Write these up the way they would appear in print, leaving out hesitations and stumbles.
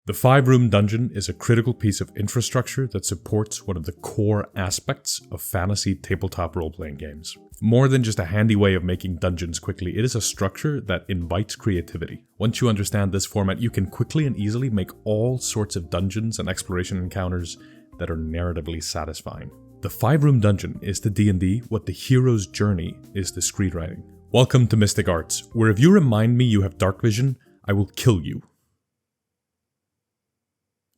The 5-room dungeon is a critical piece of infrastructure that supports one of the core aspects of fantasy tabletop role-playing games. More than just a handy way of making dungeons quickly, it is a structure that invites creativity. Once you understand this format, you can quickly and easily make all sorts of dungeons and exploration encounters that are narratively satisfying. The 5-room dungeon is to D&D what the hero's journey is to screenwriting. Welcome to Mystic Arts, where if you remind me you have dark vision, I will kill you.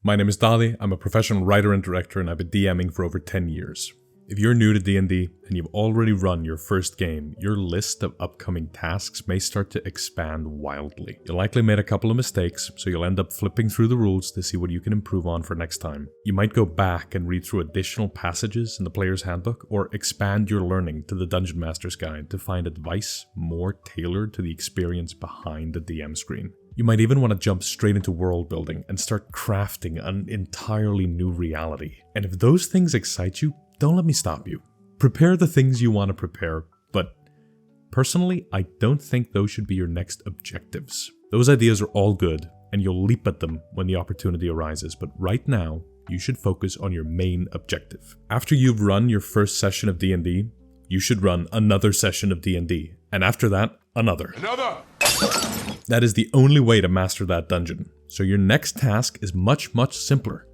My name is Daði, I'm a professional writer and director, and I've been DMing for over 10 years. If you're new to D&D and you've already run your first game, your list of upcoming tasks may start to expand wildly. You'll likely made a couple of mistakes, so you'll end up flipping through the rules to see what you can improve on for next time. You might go back and read through additional passages in the player's handbook, or expand your learning to the Dungeon Master's Guide to find advice more tailored to the experience behind the DM screen. You might even want to jump straight into world building and start crafting an entirely new reality. And if those things excite you, don't let me stop you. Prepare the things you want to prepare, but personally, I don't think those should be your next objectives. Those ideas are all good, and you'll leap at them when the opportunity arises, but right now, you should focus on your main objective. After you've run your first session of D&D, you should run another session of D&D, and after that, another. That is the only way to master that dungeon. So your next task is much simpler.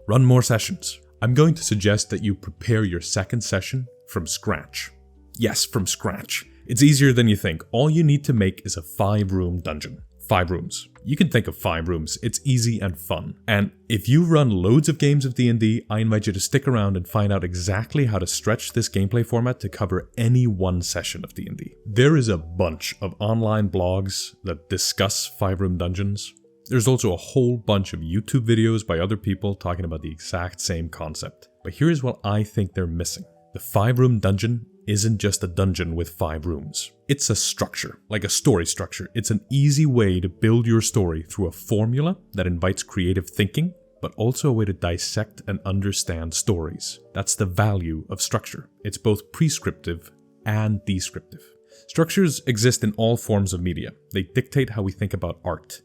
Run more sessions. I'm going to suggest that you prepare your second session from scratch. Yes, from scratch. It's easier than you think. All you need to make is a 5-room dungeon. 5 rooms. You can think of 5 rooms. It's easy and fun. And if you run loads of games of D&D, I invite you to stick around and find out exactly how to stretch this gameplay format to cover any one session of D&D. There is a bunch of online blogs that discuss 5-room dungeons. There's also a whole bunch of YouTube videos by other people talking about the exact same concept. But here's what I think they're missing. The 5-room dungeon isn't just a dungeon with 5 rooms. It's a structure, like a story structure. It's an easy way to build your story through a formula that invites creative thinking, but also a way to dissect and understand stories. That's the value of structure. It's both prescriptive and descriptive. Structures exist in all forms of media. They dictate how we think about art.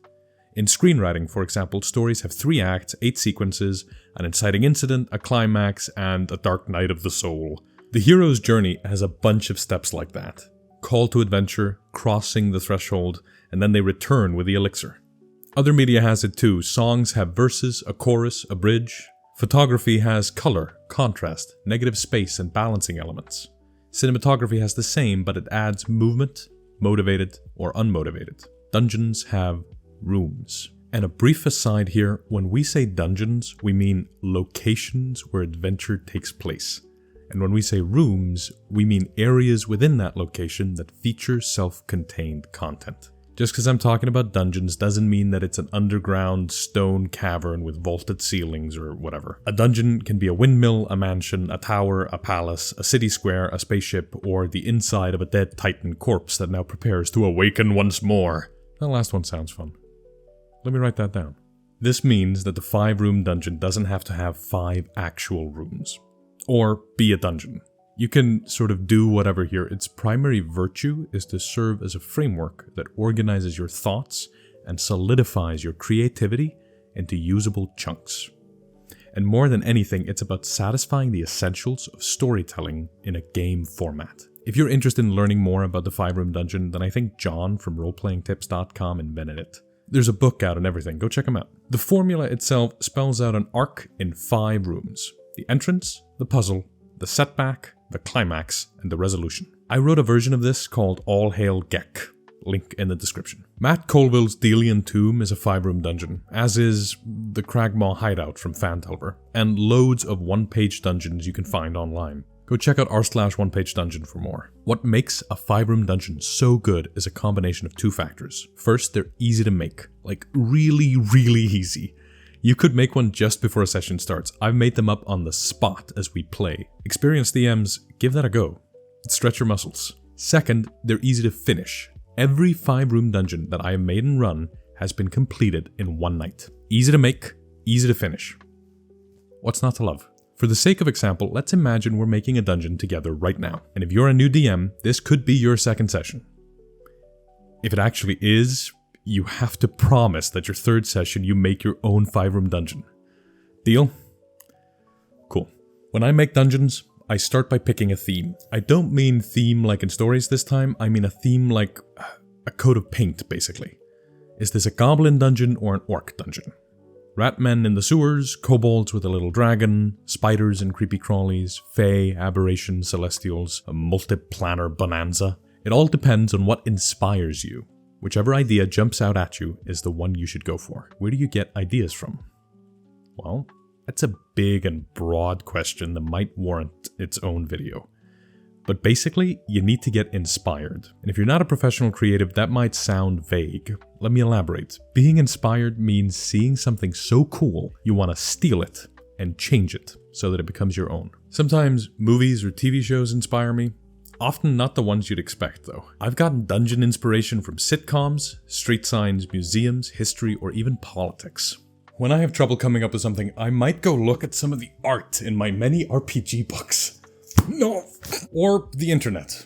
In screenwriting, for example, stories have 3 acts, 8 sequences, an inciting incident, a climax, and a dark night of the soul. The hero's journey has a bunch of steps like that. Call to adventure, crossing the threshold, and then they return with the elixir. Other media has it too. Songs have verses, a chorus, a bridge. Photography has color, contrast, negative space, and balancing elements. Cinematography has the same, but it adds movement, motivated or unmotivated. Dungeons have rooms. And a brief aside here, when we say dungeons, we mean locations where adventure takes place. And when we say rooms, we mean areas within that location that feature self-contained content. Just because I'm talking about dungeons doesn't mean that it's an underground stone cavern with vaulted ceilings or whatever. A dungeon can be a windmill, a mansion, a tower, a palace, a city square, a spaceship, or the inside of a dead Titan corpse that now prepares to awaken once more. That last one sounds fun. Let me write that down. This means that the 5-room dungeon doesn't have to have 5 actual rooms. Or be a dungeon. You can sort of do whatever here. Its primary virtue is to serve as a framework that organizes your thoughts and solidifies your creativity into usable chunks. And more than anything, it's about satisfying the essentials of storytelling in a game format. If you're interested in learning more about the 5-room dungeon, then I think John from roleplayingtips.com invented it. There's a book out and everything, go check him out. The formula itself spells out an arc in 5 rooms. The entrance, the puzzle, the setback, the climax, and the resolution. I wrote a version of this called All Hail Gek. Link in the description. Matt Colville's Delian Tomb is a 5-room dungeon, as is the Cragmaw Hideout from Phandelver, and loads of one-page dungeons you can find online. Go check out r/one-page dungeon for more. What makes a 5-room dungeon so good is a combination of 2 factors. First, they're easy to make. Like really easy. You could make one just before a session starts. I've made them up on the spot as we play. Experienced DMs, give that a go. Stretch your muscles. Second, they're easy to finish. Every 5-room dungeon that I have made and run has been completed in one night. Easy to make, easy to finish. What's not to love? For the sake of example, let's imagine we're making a dungeon together right now. And if you're a new DM, this could be your second session. If it actually is, you have to promise that your third session you make your own 5-room dungeon. Deal? Cool. When I make dungeons, I start by picking a theme. I don't mean theme like in stories this time, I mean a theme like a coat of paint, basically. Is this a goblin dungeon or an orc dungeon? Ratmen in the sewers, kobolds with a little dragon, spiders and creepy crawlies, fae, aberrations, celestials, a multiplanar bonanza. It all depends on what inspires you. Whichever idea jumps out at you is the one you should go for. Where do you get ideas from? Well, that's a big and broad question that might warrant its own video. But basically, you need to get inspired. And if you're not a professional creative, that might sound vague. Let me elaborate. Being inspired means seeing something so cool, you want to steal it and change it so that it becomes your own. Sometimes movies or TV shows inspire me. Often not the ones you'd expect, though. I've gotten dungeon inspiration from sitcoms, street signs, museums, history, or even politics. When I have trouble coming up with something, I might go look at some of the art in my many RPG books. No! Or the internet.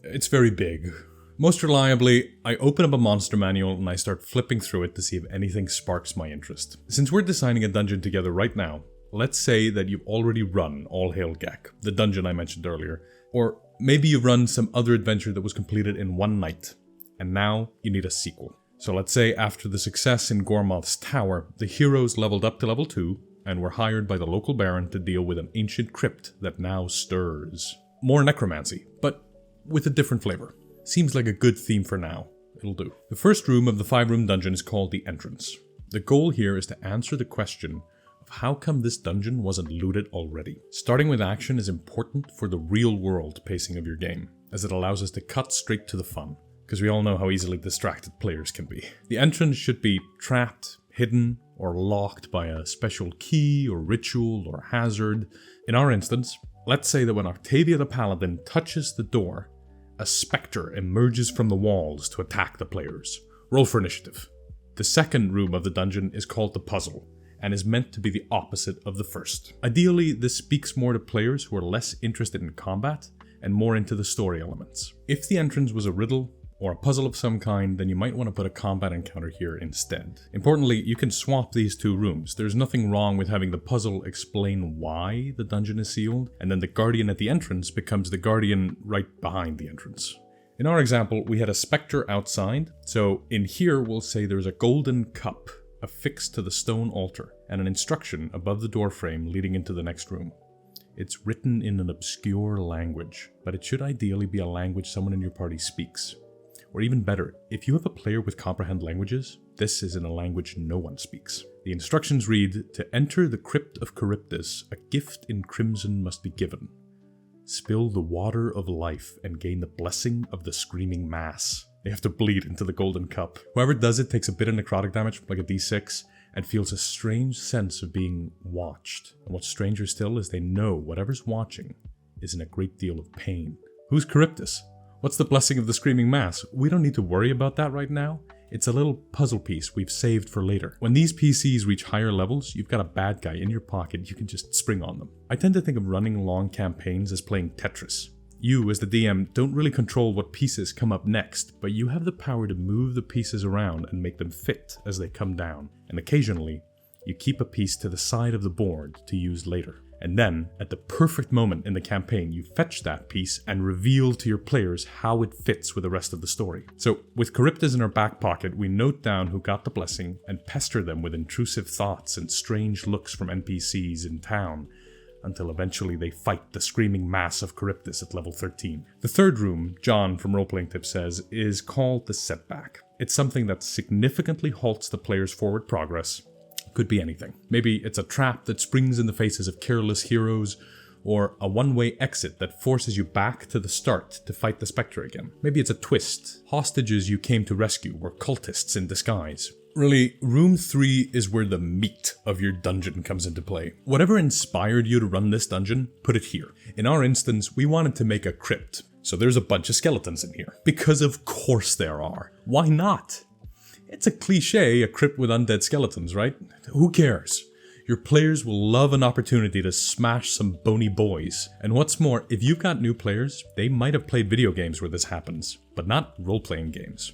It's very big. Most reliably, I open up a monster manual and I start flipping through it to see if anything sparks my interest. Since we're designing a dungeon together right now, let's say that you've already run All Hail Gek, the dungeon I mentioned earlier, or maybe you've run some other adventure that was completed in one night, and now you need a sequel. So let's say after the success in Gormoth's Tower, the heroes leveled up to level 2, and were hired by the local baron to deal with an ancient crypt that now stirs. More necromancy, but with a different flavor. Seems like a good theme for now. It'll do. The first room of the 5-room dungeon is called the Entrance. The goal here is to answer the question of how come this dungeon wasn't looted already. Starting with action is important for the real-world pacing of your game, as it allows us to cut straight to the fun, because we all know how easily distracted players can be. The entrance should be trapped, hidden, or locked by a special key or ritual or hazard. In our instance, let's say that when Octavia the Paladin touches the door, a spectre emerges from the walls to attack the players. Roll for initiative. The second room of the dungeon is called the Puzzle, and is meant to be the opposite of the first. Ideally, this speaks more to players who are less interested in combat and more into the story elements. If the entrance was a riddle, or a puzzle of some kind, then you might want to put a combat encounter here instead. Importantly, you can swap these two rooms. There's nothing wrong with having the puzzle explain why the dungeon is sealed, and then the guardian at the entrance becomes the guardian right behind the entrance. In our example, we had a spectre outside, so in here we'll say there's a golden cup affixed to the stone altar, and an instruction above the doorframe leading into the next room. It's written in an obscure language, but it should ideally be a language someone in your party speaks. Or even better, if you have a player with comprehend languages, this is in a language no one speaks. The instructions read, to enter the crypt of Charybdis, a gift in crimson must be given. Spill the water of life and gain the blessing of the screaming mass. They have to bleed into the golden cup. Whoever does it takes a bit of necrotic damage, like a d6, and feels a strange sense of being watched. And what's stranger still is they know whatever's watching is in a great deal of pain. Who's Charybdis? What's the blessing of the screaming mass? We don't need to worry about that right now. It's a little puzzle piece we've saved for later. When these PCs reach higher levels, you've got a bad guy in your pocket, you can just spring on them. I tend to think of running long campaigns as playing Tetris. You, as the DM, don't really control what pieces come up next, but you have the power to move the pieces around and make them fit as they come down. And occasionally, you keep a piece to the side of the board to use later. And then, at the perfect moment in the campaign, you fetch that piece and reveal to your players how it fits with the rest of the story. So, with Charybdis in our back pocket, we note down who got the blessing and pester them with intrusive thoughts and strange looks from NPCs in town, until eventually they fight the screaming mass of Charybdis at level 13. The third room, John from Roleplaying Tips says, is called the Setback. It's something that significantly halts the player's forward progress. Could be anything. Maybe it's a trap that springs in the faces of careless heroes, or a one-way exit that forces you back to the start to fight the Spectre again. Maybe it's a twist. Hostages you came to rescue were cultists in disguise. Really, room 3 is where the meat of your dungeon comes into play. Whatever inspired you to run this dungeon, put it here. In our instance, we wanted to make a crypt, so there's a bunch of skeletons in here. Because of course there are. Why not? It's a cliche, a crypt with undead skeletons, right? Who cares? Your players will love an opportunity to smash some bony boys. And what's more, if you've got new players, they might have played video games where this happens, but not role-playing games.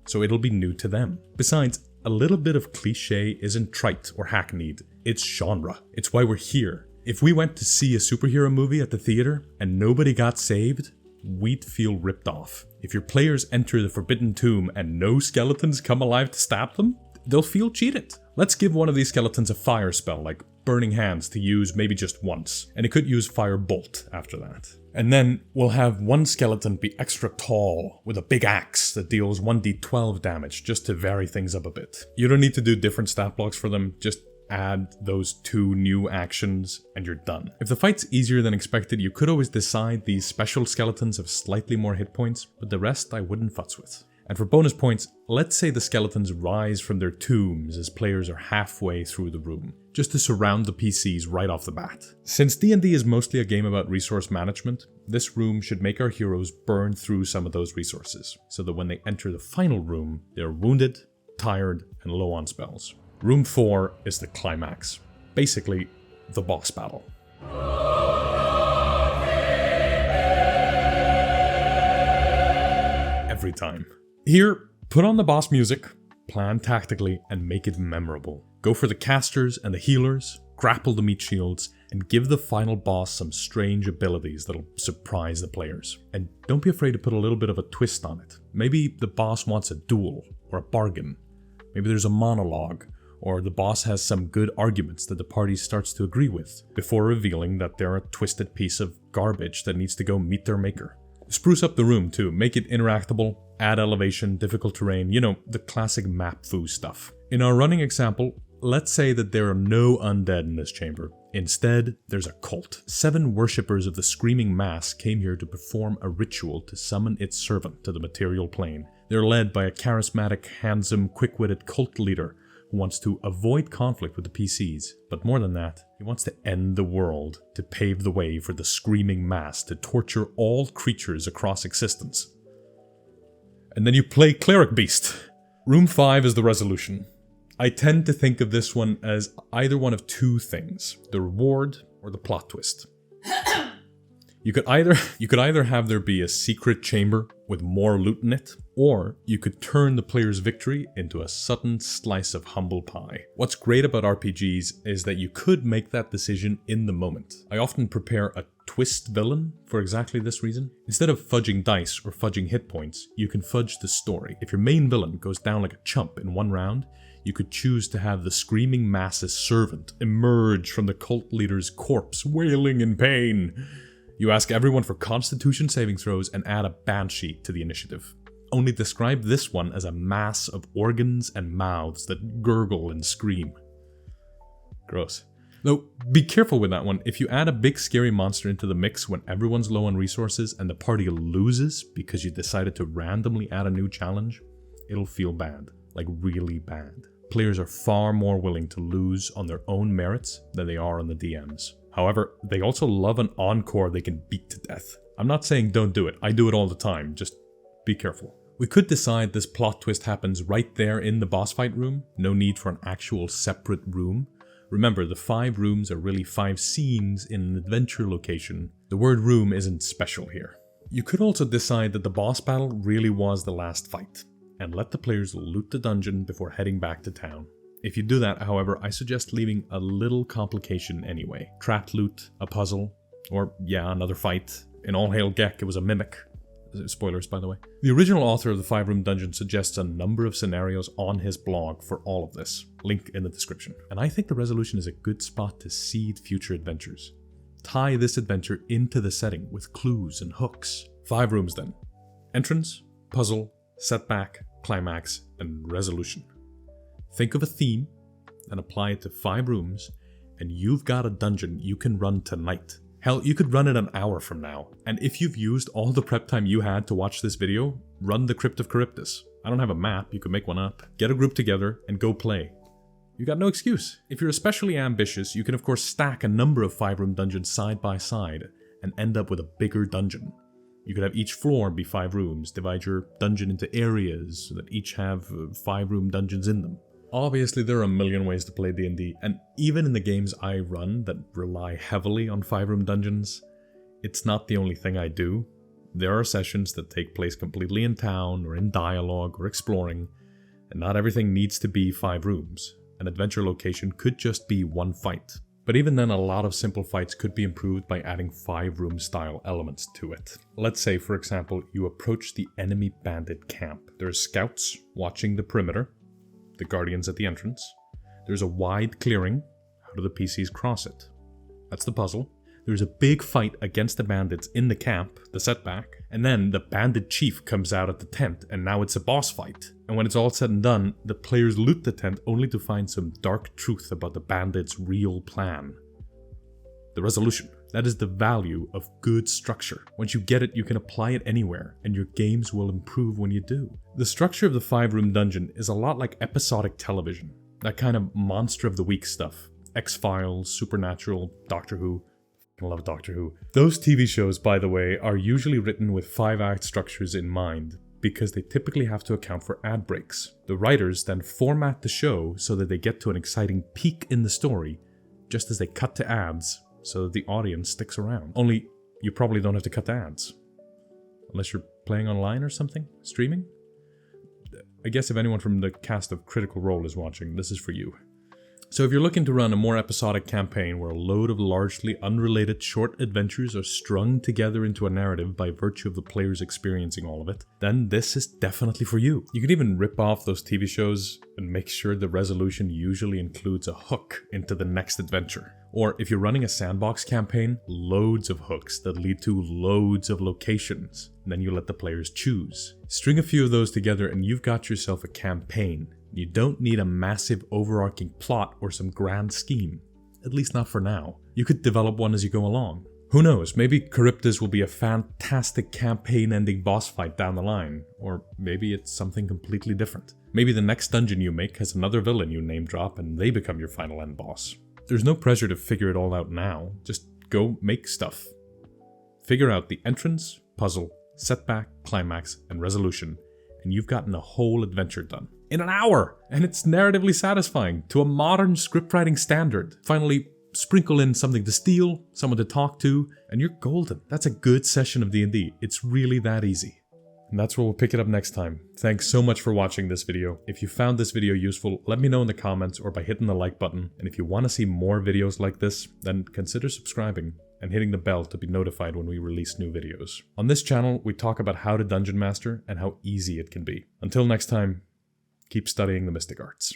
so it'll be new to them. Besides, a little bit of cliche isn't trite or hackneyed, it's genre. It's why we're here. If we went to see a superhero movie at the theater and nobody got saved, we'd feel ripped off. If your players enter the Forbidden Tomb and no skeletons come alive to stab them, they'll feel cheated. Let's give one of these skeletons a fire spell, like Burning Hands, to use maybe just once, and it could use Fire Bolt after that. And then we'll have one skeleton be extra tall with a big axe that deals 1d12 damage just to vary things up a bit. You don't need to do different stat blocks for them, just add those 2 new actions and you're done. If the fight's easier than expected, you could always decide these special skeletons have slightly more hit points, but the rest I wouldn't futz with. And for bonus points, let's say the skeletons rise from their tombs as players are halfway through the room, just to surround the PCs right off the bat. Since D&D is mostly a game about resource management, this room should make our heroes burn through some of those resources, so that when they enter the final room, they're wounded, tired, and low on spells. Room 4 is the climax, basically the boss battle. Every time. Here, put on the boss music, plan tactically, and make it memorable. Go for the casters and the healers, grapple the meat shields, and give the final boss some strange abilities that'll surprise the players. And don't be afraid to put a little bit of a twist on it. Maybe the boss wants a duel, or a bargain. Maybe there's a monologue, or the boss has some good arguments that the party starts to agree with, before revealing that they're a twisted piece of garbage that needs to go meet their maker. Spruce up the room too, make it interactable, add elevation, difficult terrain, you know, the classic map foo stuff. In our running example, let's say that there are no undead in this chamber. Instead, there's a cult. 7 worshippers of the Screaming Mass came here to perform a ritual to summon its servant to the material plane. They're led by a charismatic, handsome, quick-witted cult leader who wants to avoid conflict with the PCs, but more than that, he wants to end the world to pave the way for the Screaming Mass to torture all creatures across existence. And then you play Cleric Beast. Room 5 is the resolution. I tend to think of this one as either one of 2 things, the reward or the plot twist. You could either have there be a secret chamber with more loot in it, or you could turn the player's victory into a sudden slice of humble pie. What's great about RPGs is that you could make that decision in the moment. I often prepare a twist villain for exactly this reason. Instead of fudging dice or fudging hit points, you can fudge the story. If your main villain goes down like a chump in one round, you could choose to have the Screaming Mass's servant emerge from the cult leader's corpse, wailing in pain. You ask everyone for Constitution saving throws and add a banshee to the initiative. Only describe this one as a mass of organs and mouths that gurgle and scream. Gross. Though, be careful with that one. If you add a big scary monster into the mix when everyone's low on resources and the party loses because you decided to randomly add a new challenge, it'll feel bad. Like really bad. Players are far more willing to lose on their own merits than they are on the DM's. However, they also love an encore they can beat to death. I'm not saying don't do it, I do it all the time, just be careful. We could decide this plot twist happens right there in the boss fight room, no need for an actual separate room. Remember, the 5 rooms are really 5 scenes in an adventure location. The word room isn't special here. You could also decide that the boss battle really was the last fight, and let the players loot the dungeon before heading back to town. If you do that, however, I suggest leaving a little complication anyway. Trapped loot, a puzzle, or yeah, another fight. In All Hail Gek, it was a mimic. Spoilers, by the way. The original author of the 5-room dungeon suggests a number of scenarios on his blog for all of this. Link in the description. And I think the resolution is a good spot to seed future adventures. Tie this adventure into the setting with clues and hooks. 5 rooms then. Entrance, puzzle, setback, climax, and resolution. Think of a theme and apply it to 5 rooms, and you've got a dungeon you can run tonight. Hell, you could run it an hour from now. And if you've used all the prep time you had to watch this video, run the Crypt of Charybdis. I don't have a map, you could make one up. Get a group together and go play. You got no excuse. If you're especially ambitious, you can of course stack a number of 5-room dungeons side by side and end up with a bigger dungeon. You could have each floor be 5 rooms, divide your dungeon into areas so that each have 5-room dungeons in them. Obviously, there are a million ways to play D&D, and even in the games I run that rely heavily on 5-room dungeons, it's not the only thing I do. There are sessions that take place completely in town or in dialogue or exploring, and not everything needs to be 5 rooms. An adventure location could just be 1 fight. But even then, a lot of simple fights could be improved by adding 5-room style elements to it. Let's say, for example, you approach the enemy bandit camp. There are scouts watching the perimeter, the guardians at the entrance. There's a wide clearing. How do the PCs cross it? That's the puzzle. There's a big fight against the bandits in the camp, the setback, and then the bandit chief comes out at the tent, and now it's a boss fight. And when it's all said and done, the players loot the tent only to find some dark truth about the bandits' real plan. The resolution. That is the value of good structure. Once you get it, you can apply it anywhere, and your games will improve when you do. The structure of the 5-room dungeon is a lot like episodic television. That kind of monster of the week stuff. X-Files, Supernatural, Doctor Who. I love Doctor Who. Those TV shows, by the way, are usually written with 5-act structures in mind, because they typically have to account for ad breaks. The writers then format the show so that they get to an exciting peak in the story, just as they cut to ads, so that the audience sticks around. Only, you probably don't have to cut to ads. Unless you're playing online or something? Streaming? I guess if anyone from the cast of Critical Role is watching, this is for you. So if you're looking to run a more episodic campaign where a load of largely unrelated short adventures are strung together into a narrative by virtue of the players experiencing all of it, then this is definitely for you. You can even rip off those TV shows and make sure the resolution usually includes a hook into the next adventure. Or if you're running a sandbox campaign, loads of hooks that lead to loads of locations, and then you let the players choose. String a few of those together and you've got yourself a campaign. You don't need a massive overarching plot or some grand scheme. At least not for now. You could develop one as you go along. Who knows, maybe Charybdis will be a fantastic campaign-ending boss fight down the line. Or maybe it's something completely different. Maybe the next dungeon you make has another villain you name drop and they become your final end boss. There's no pressure to figure it all out now. Just go make stuff. Figure out the entrance, puzzle, setback, climax, and resolution, and you've gotten a whole adventure done. In an hour! And it's narratively satisfying, to a modern scriptwriting standard. Finally, sprinkle in something to steal, someone to talk to, and you're golden. That's a good session of D&D. It's really that easy. And that's where we'll pick it up next time. Thanks so much for watching this video. If you found this video useful, let me know in the comments or by hitting the like button. And if you want to see more videos like this, then consider subscribing and hitting the bell to be notified when we release new videos. On this channel, we talk about how to dungeon master and how easy it can be. Until next time, keep studying the mystic arts.